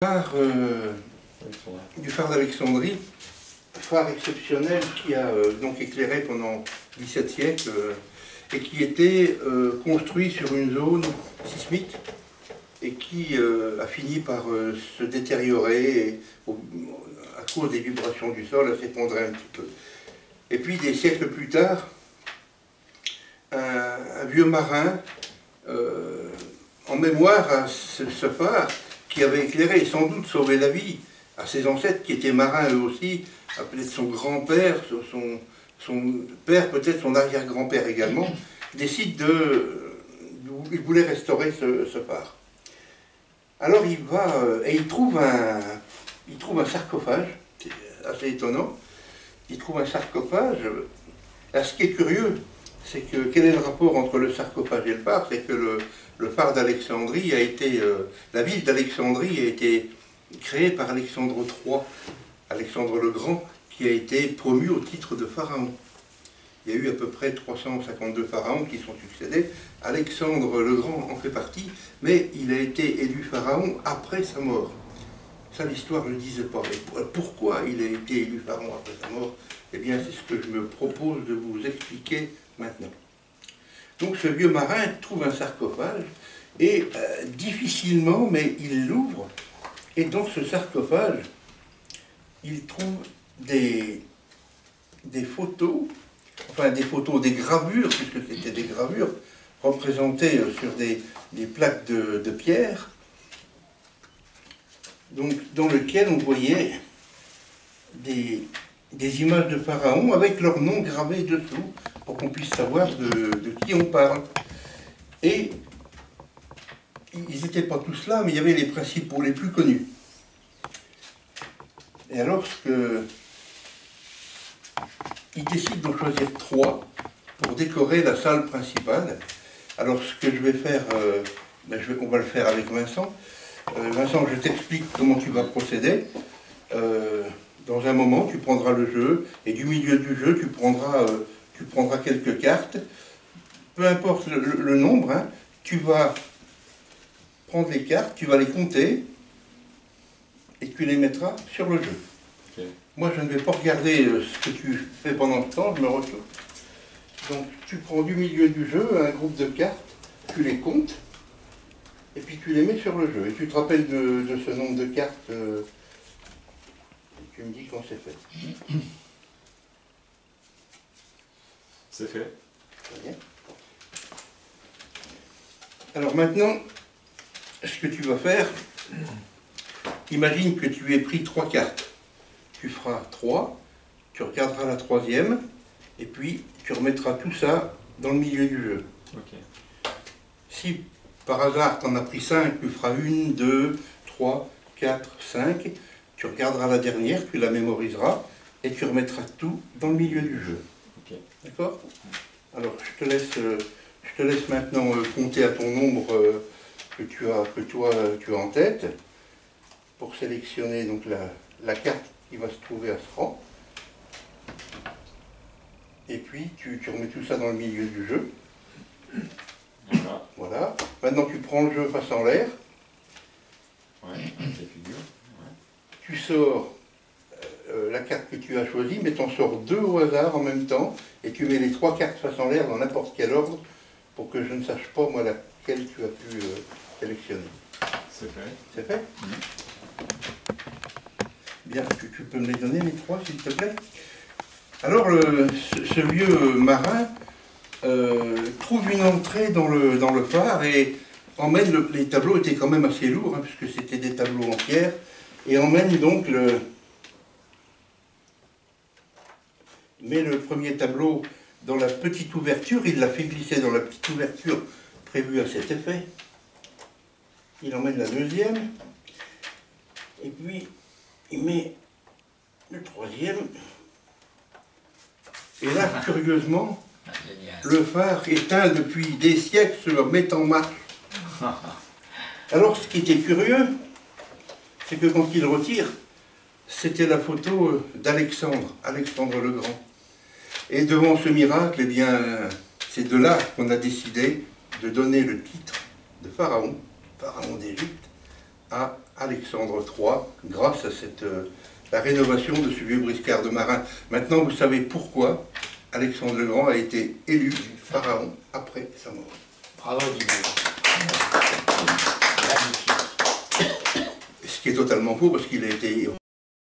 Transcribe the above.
Phare, du phare d'Alexandrie, phare exceptionnel qui a donc éclairé pendant 17 siècles et qui était construit sur une zone sismique et qui a fini par se détériorer et, à cause des vibrations du sol, à s'effondrer un petit peu. Et puis des siècles plus tard, un vieux marin, en mémoire à ce phare, qui avait éclairé et sans doute sauvé la vie à ses ancêtres qui étaient marins eux aussi, à peut-être son grand-père, son père, peut-être son arrière-grand-père également, décide il voulait restaurer ce phare. Alors il va et il trouve un sarcophage, c'est assez étonnant, il trouve un sarcophage. Là, ce qui est curieux, c'est que quel est le rapport entre le sarcophage et le phare? C'est que le phare d'Alexandrie a été, la ville d'Alexandrie a été créée par Alexandre III, Alexandre le Grand, qui a été promu au titre de pharaon. Il y a eu à peu près 352 pharaons qui sont succédés. Alexandre le Grand en fait partie, mais il a été élu pharaon après sa mort. Ça, l'histoire ne le disait pas. Et pourquoi il a été élu pharaon après sa mort? Eh bien, c'est ce que je me propose de vous expliquer maintenant. Donc ce vieux marin trouve un sarcophage et difficilement, mais il l'ouvre. Et dans ce sarcophage, il trouve des photos, enfin des photos, des gravures, puisque c'était des gravures représentées sur des plaques de pierre, donc dans lesquelles on voyait des images de pharaons avec leurs noms gravés dessous, pour qu'on puisse savoir de qui on parle. Et ils n'étaient pas tous là, mais il y avait les principaux, les plus connus. Et alors, il décide d'en choisir 3 pour décorer la salle principale. Alors, ce que je vais faire, on va le faire avec Vincent. Vincent, je t'explique comment tu vas procéder. Dans un moment, tu prendras le jeu, et du milieu du jeu, tu prendras quelques cartes. Peu importe le nombre, hein, tu vas prendre les cartes, tu vas les compter, et tu les mettras sur le jeu. Okay. Moi, je ne vais pas regarder ce que tu fais pendant ce temps, je me retourne. Donc, tu prends du milieu du jeu un groupe de cartes, tu les comptes, et puis tu les mets sur le jeu. Et tu te rappelles de ce nombre de cartes, tu me dis quand c'est fait. C'est fait. Très bien. Alors maintenant, ce que tu vas faire, imagine que tu aies pris 3 cartes. Tu feras 3, tu regarderas la 3e, et puis tu remettras tout ça dans le milieu du jeu. Okay. Si par hasard tu en as pris 5, tu feras 1, 2, 3, 4, 5, tu regarderas la dernière, tu la mémoriseras, et tu remettras tout dans le milieu du jeu. Okay. D'accord? Alors je te laisse maintenant compter à ton nombre que tu as en tête, pour sélectionner donc la carte qui va se trouver à ce rang. Et puis tu remets tout ça dans le milieu du jeu. Voilà. Maintenant tu prends le jeu face en l'air. Ouais, figure. Ouais. Tu sors la carte que tu as choisie, mais tu en sors 2 au hasard en même temps, et tu mets les 3 cartes face en l'air dans n'importe quel ordre, pour que je ne sache pas moi laquelle tu as pu sélectionner. C'est fait. C'est fait? Bien, tu peux me les donner les 3 s'il te plaît? Alors ce vieux marin trouve une entrée dans le phare et emmène, les tableaux étaient quand même assez lourds, hein, puisque c'était des tableaux en pierre, et emmène donc met le premier tableau dans la petite ouverture, il l'a fait glisser dans la petite ouverture prévue à cet effet. Il emmène la 2e, et puis il met le 3e. Et là, curieusement, le phare éteint depuis des siècles se met en marche. Alors, ce qui était curieux, c'est que quand il retire, c'était la photo d'Alexandre, Alexandre le Grand. Et devant ce miracle, eh bien, c'est de là qu'on a décidé de donner le titre de pharaon, pharaon d'Égypte, à Alexandre III grâce à la rénovation de ce vieux briscard de marin. Maintenant, vous savez pourquoi Alexandre le Grand a été élu pharaon après sa mort. Bravo, Didier. Ce qui est totalement faux, parce qu'il a été